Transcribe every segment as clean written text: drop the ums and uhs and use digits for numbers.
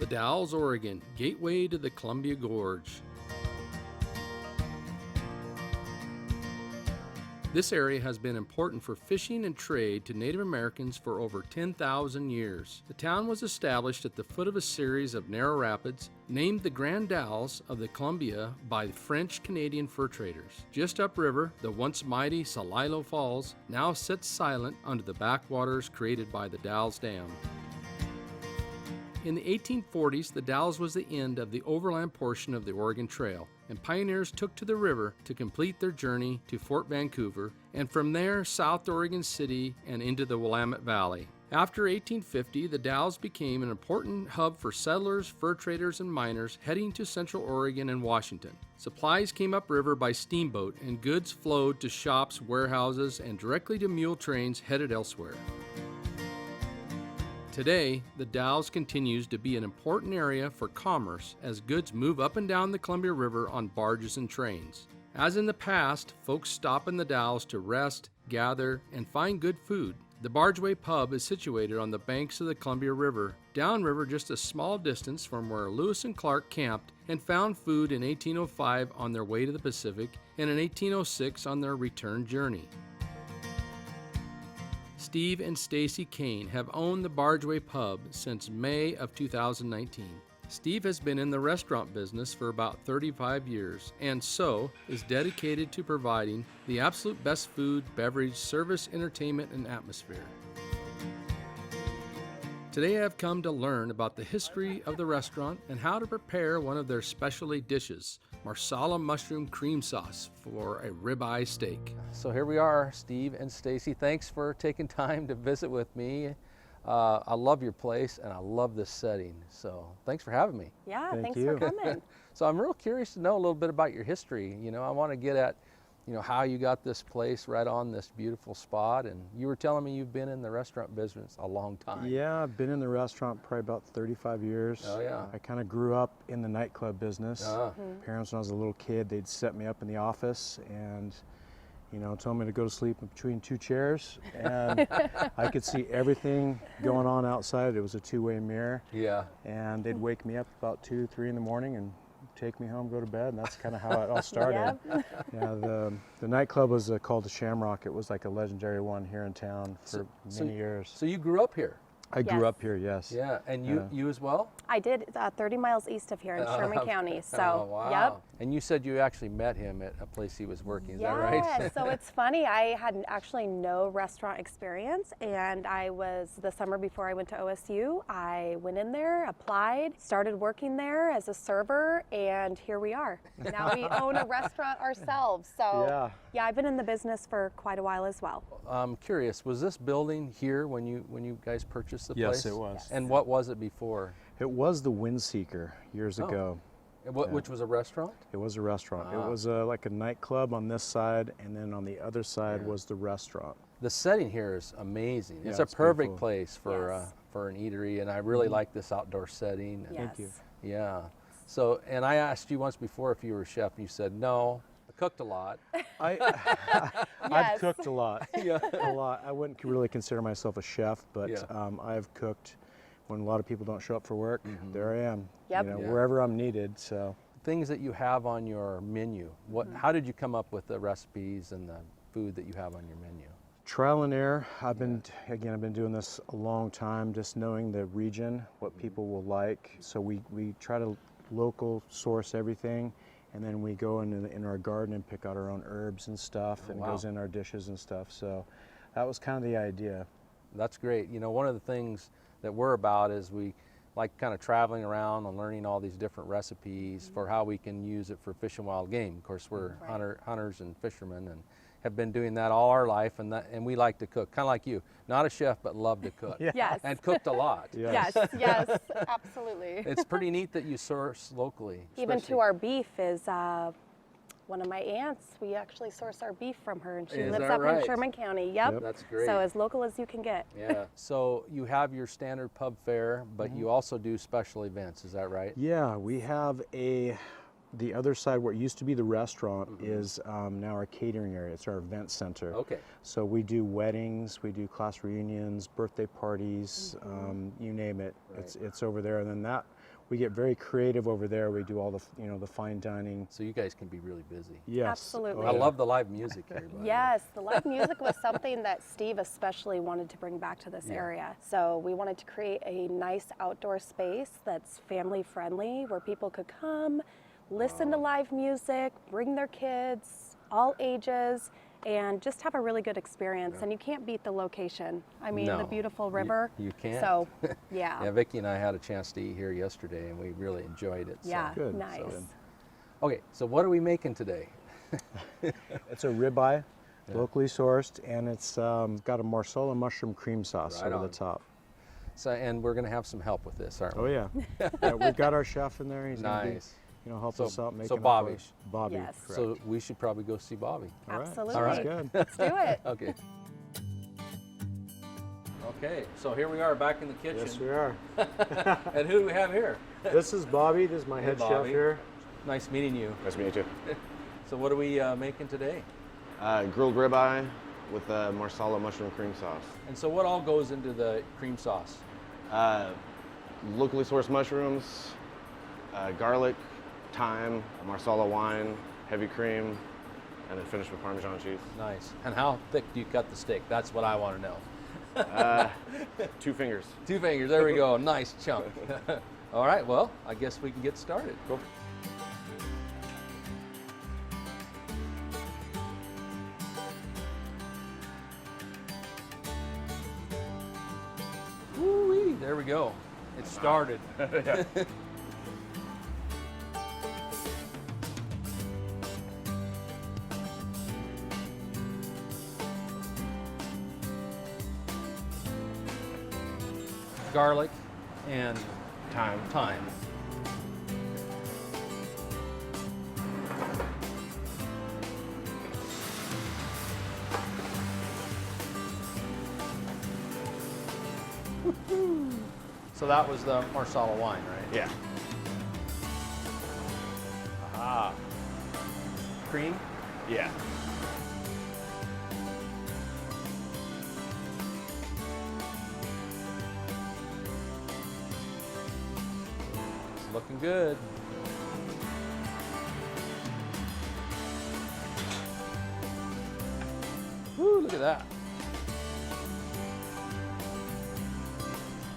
The Dalles, Oregon, gateway to the Columbia Gorge. This area has been important for fishing and trade to Native Americans for over 10,000 years. The town was established at the foot of a series of narrow rapids, named the Grand Dalles of the Columbia by French-Canadian fur traders. Just upriver, the once mighty Celilo Falls now sits silent under the backwaters created by the Dalles Dam. In the 1840s, the Dalles was the end of the overland portion of the Oregon Trail, and pioneers took to the river to complete their journey to Fort Vancouver, and from there south to Oregon City and into the Willamette Valley. After 1850, the Dalles became an important hub for settlers, fur traders, and miners heading to Central Oregon and Washington. Supplies came upriver by steamboat, and goods flowed to shops, warehouses, and directly to mule trains headed elsewhere. Today, the Dalles continues to be an important area for commerce as goods move up and down the Columbia River on barges and trains. As in the past, folks stop in the Dalles to rest, gather, and find good food. The Bargeway Pub is situated on the banks of the Columbia River, downriver just a small distance from where Lewis and Clark camped and found food in 1805 on their way to the Pacific and in 1806 on their return journey. Steve and Stacy Kane have owned the Bargeway Pub since May of 2019. Steve has been in the restaurant business for about 35 years and so is dedicated to providing the absolute best food, beverage, service, entertainment, and atmosphere. Today I have come to learn about the history of the restaurant and how to prepare one of their specialty dishes, Marsala mushroom cream sauce for a ribeye steak. So here we are, Steve and Stacy. Thanks for taking time to visit with me. I love your place and I love this setting. So thanks for having me. Yeah, Thank thanks you. for coming. So I'm real curious to know a little bit about your history. You know, I want to get at, you know, how you got this place right on this beautiful spot. And you were telling me you've been in the restaurant business a long time. Yeah, I've been in the restaurant probably about 35 years. Oh, yeah. I kind of grew up in the nightclub business. Parents, when I was a little kid, they'd set me up in the office and, you know, told me to go to sleep between two chairs. And I could see everything going on outside. It was a two-way mirror. Yeah. And they'd wake me up about 2, 3 in the morning and take me home, go to bed, and that's kind of how it all started. Yep. Yeah, the nightclub was called the Shamrock. It was like a legendary one here in town for many years. So you grew up here? I grew Yes. up here, yes. Yeah, and you as well? I did 30 miles east of here in Sherman County. So, Oh, wow. yep. And you said you actually met him at a place he was working, is Yeah, that right? so it's funny, I had actually no restaurant experience, and I was, the summer before I went to OSU, I went in there, applied, started working there as a server, and here we are. Now we own a restaurant ourselves, so yeah, I've been in the business for quite a while as well. I'm curious, was this building here when you guys purchased the place? Yes, it was. And what was it before? It was the Windseeker years Oh. ago. Which was a restaurant? It was a restaurant. Ah. It was like a nightclub on this side, and then on the other side was the restaurant. The setting here is amazing. Yeah, It's a it's perfect beautiful. place for Yes. for an eatery, and I really like this outdoor setting. And Yes. you. Yeah. So, and I asked you once before if you were a chef, and you said no. I cooked a lot. I've Yes. cooked a lot. A lot. I wouldn't really consider myself a chef, but Yeah. I've cooked when a lot of people don't show up for work. There I am. Yep. You know, Yeah. wherever I'm needed. So. Things that you have on your menu. How did you come up with the recipes and the food that you have on your menu? Trial and error. I've been doing this a long time, just knowing the region, what people will like. So we try to local source everything, and then we go in our garden and pick out our own herbs and stuff, and it goes in our dishes and stuff. So that was kind of the idea. That's great. You know, one of the things that we're about is we like kind of traveling around and learning all these different recipes for how we can use it for fish and wild game. Of course, we're hunters and fishermen and have been doing that all our life, and we like to cook, kind of like you. Not a chef, but love to cook. Yes. And cooked a lot. Yes, yes, absolutely. It's pretty neat that you source locally. Even especially- to our beef is one of my aunts. We actually source our beef from her, and she Is lives that up right? in Sherman County. Yep. That's great. So as local as you can get. Yeah. So you have your standard pub fare, but you also do special events. Is that right? Yeah, we have the other side where it used to be the restaurant is now our catering area. It's our event center. Okay. So we do weddings, we do class reunions, birthday parties, you name it. Right. It's over there. And then that we get very creative over there. We do all the, you know, the fine dining. So you guys can be really busy. Yes. Absolutely. I love the live music here. by the way. Yes, the live music was something that Steve especially wanted to bring back to this area. So we wanted to create a nice outdoor space that's family friendly, where people could come, listen to live music, bring their kids, all ages, and just have a really good experience. And you can't beat the location. I mean, the No, beautiful river. You can't. So, yeah. Yeah, Vicki and I had a chance to eat here yesterday, and we really enjoyed it. Yeah, Good. nice. So. Okay, so what are we making today? It's a ribeye, locally sourced, and it's got a Marsala mushroom cream sauce Right over on. the top. So, and we're going to have some help with this, aren't we? Oh yeah. Yeah, we've got our chef in there. He's gonna be, Nice. you know, help So- us out making so it Bobby. for us. Bobby. Yes. Correct. So we should probably go see Bobby. All right. Absolutely. All right. Sounds good. Let's do it. Okay. Okay, so here we are back in the kitchen. Yes, we are. And who do we have here? This is Bobby. This is my head chef Bobby. here. Nice meeting you. Nice to meet you. So what are we making today? Grilled ribeye with Marsala mushroom cream sauce. And so what all goes into the cream sauce? Locally sourced mushrooms, garlic, thyme, Marsala wine, heavy cream, and then finished with Parmesan cheese. Nice. And how thick do you cut the steak? That's what I want to know. 2 fingers. 2 fingers, there we go, nice chunk. All right, well, I guess we can get started. Cool. Woo-wee, there we go. It started. Garlic and thyme. So that was the Marsala wine, right? Yeah. Ah. Cream? Yeah. It's looking good. Woo, look at that.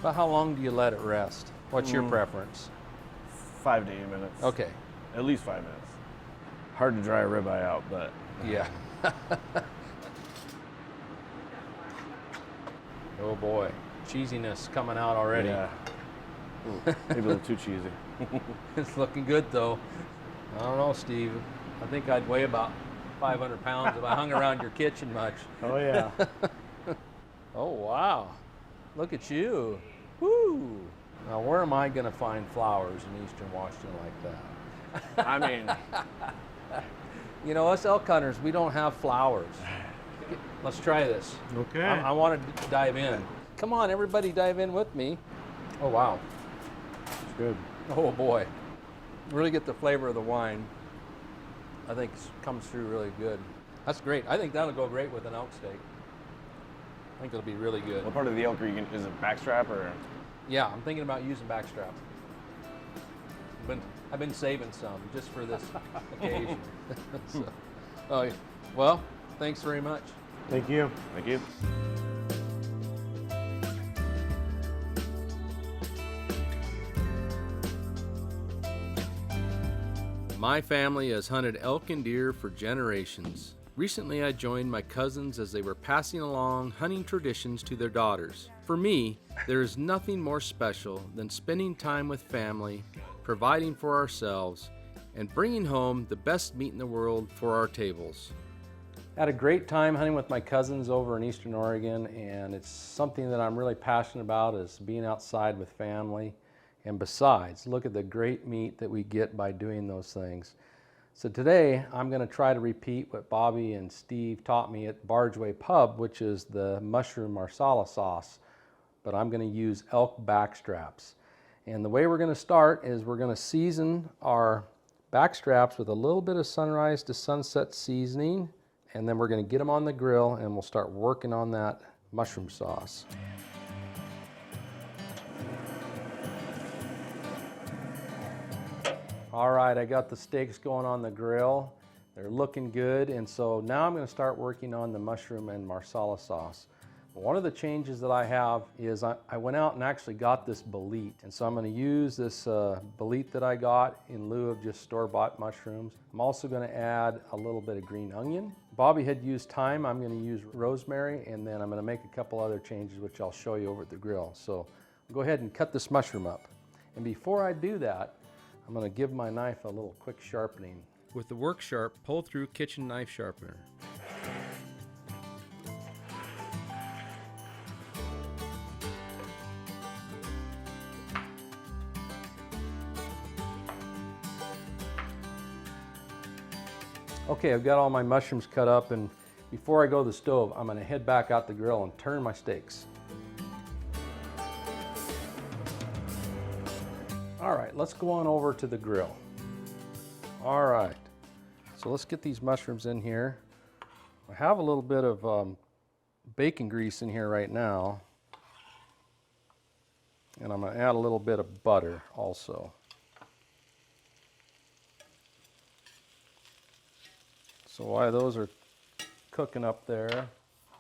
About how long do you let it rest? What's your preference? 5 to 8 minutes. Okay. At least 5 minutes. Hard to dry a ribeye out, but Yeah. Oh boy, cheesiness coming out already. yeah. Ooh, maybe a little too cheesy. It's looking good though. I don't know, Steve. I think I'd weigh about 500 pounds if I hung around your kitchen much. Oh yeah. Oh wow, look at you. Woo! Now where am I gonna find flowers in eastern Washington like that? I mean, You know, us elk hunters, we don't have flowers. Let's try this. Okay. I want to dive in. Come on, everybody dive in with me. Oh wow. It's good. Oh boy. Really get the flavor of the wine. I think comes through really good. That's great. I think that'll go great with an elk steak. I think it'll be really good. what part of the elk are you is it backstrap or? Yeah, I'm thinking about using backstrap. I've been saving some just for this occasion. So, oh, well, thanks very much. Thank you. Thank you. My family has hunted elk and deer for generations. Recently, I joined my cousins as they were passing along hunting traditions to their daughters. For me, there is nothing more special than spending time with family, providing for ourselves, and bringing home the best meat in the world for our tables. Had a great time hunting with my cousins over in Eastern Oregon, and it's something that I'm really passionate about, is being outside with family. And besides, look at the great meat that we get by doing those things. So today, I'm going to try to repeat what Bobby and Steve taught me at Bargeway Pub, which is the mushroom marsala sauce, but I'm going to use elk backstraps. And the way we're going to start is we're going to season our backstraps with a little bit of sunrise to sunset seasoning, and then we're going to get them on the grill and we'll start working on that mushroom sauce. All right, I got the steaks going on the grill. They're looking good, and so now I'm going to start working on the mushroom and Marsala sauce. One of the changes that I have is I went out and actually got this bolete, and so I'm going to use this bolete that I got in lieu of just store-bought mushrooms. I'm also going to add a little bit of green onion. Bobby had used thyme. I'm going to use rosemary, and then I'm going to make a couple other changes which I'll show you over at the grill. So I'll go ahead and cut this mushroom up. And before I do that, I'm going to give my knife a little quick sharpening. With the work sharp, pull through kitchen knife sharpener. Okay, I've got all my mushrooms cut up, and before I go to the stove, I'm going to head back out the grill and turn my steaks. All right, let's go on over to the grill. All right, so let's get these mushrooms in here. I have a little bit of bacon grease in here right now, and I'm going to add a little bit of butter also. So while those are cooking up there,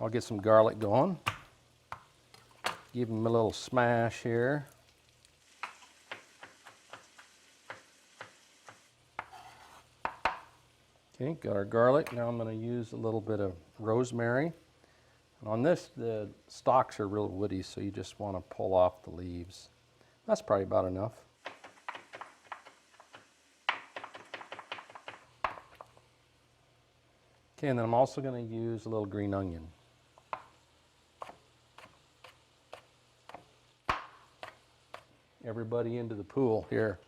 I'll get some garlic going. Give them a little smash here. Okay, got our garlic. Now I'm going to use a little bit of rosemary. And on this, the stalks are real woody, so you just want to pull off the leaves. That's probably about enough. Okay, and then I'm also going to use a little green onion. Everybody into the pool here.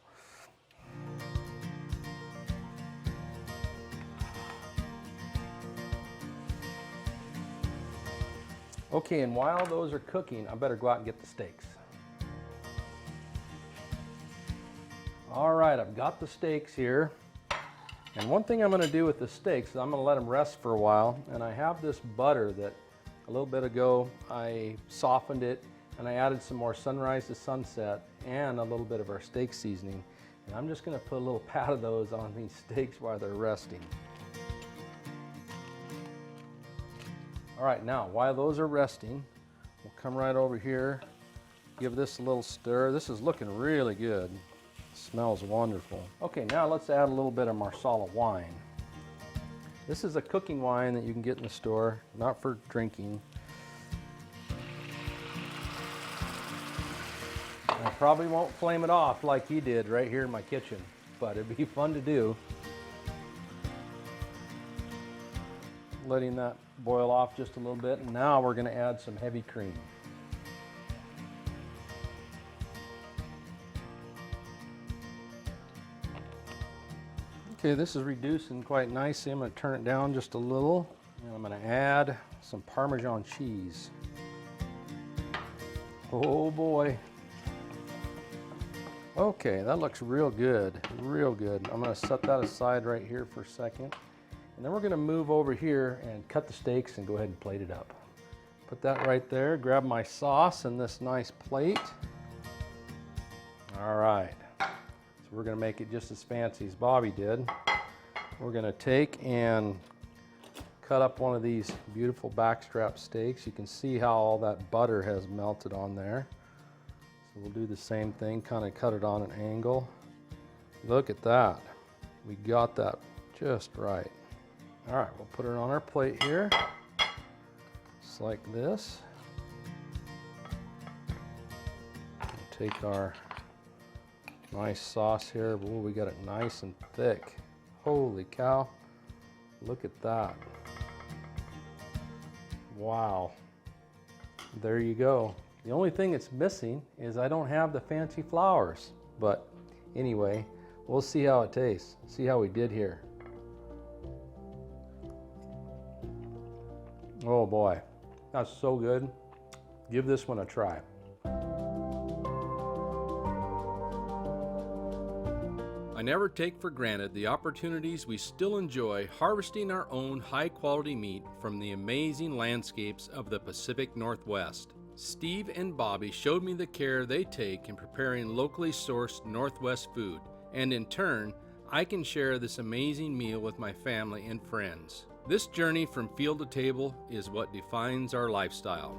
Okay, and while those are cooking, I better go out and get the steaks. All right, I've got the steaks here. And one thing I'm going to do with the steaks is I'm going to let them rest for a while. And I have this butter that a little bit ago I softened it, and I added some more sunrise to sunset and a little bit of our steak seasoning. And I'm just going to put a little pat of those on these steaks while they're resting. All right, now while those are resting, we'll come right over here, give this a little stir. This is looking really good. It smells wonderful. Okay, now let's add a little bit of Marsala wine. This is a cooking wine that you can get in the store, not for drinking. I probably won't flame it off like he did right here in my kitchen, but it'd be fun to do. Letting that boil off just a little bit, and now we're going to add some heavy cream. Okay, this is reducing quite nicely. I'm going to turn it down just a little, and I'm going to add some Parmesan cheese. Oh boy. Okay, that looks real good, real good. I'm going to set that aside right here for a second. And then we're going to move over here and cut the steaks and go ahead and plate it up. Put that right there, grab my sauce and this nice plate. All right, so we're going to make it just as fancy as Bobby did. We're going to take and cut up one of these beautiful backstrap steaks. You can see how all that butter has melted on there. So we'll do the same thing, kind of cut it on an angle. Look at that. We got that just right. All right, we'll put it on our plate here, just like this. We'll take our nice sauce here. Ooh, we got it nice and thick. Holy cow, look at that. Wow, there you go. The only thing it's missing is I don't have the fancy flowers, but anyway, we'll see how it tastes, see how we did here. Oh boy, that's so good. Give this one a try. I never take for granted the opportunities we still enjoy harvesting our own high-quality meat from the amazing landscapes of the Pacific Northwest. Steve and Bobby showed me the care they take in preparing locally sourced Northwest food, and in turn, I can share this amazing meal with my family and friends. This journey from field to table is what defines our lifestyle.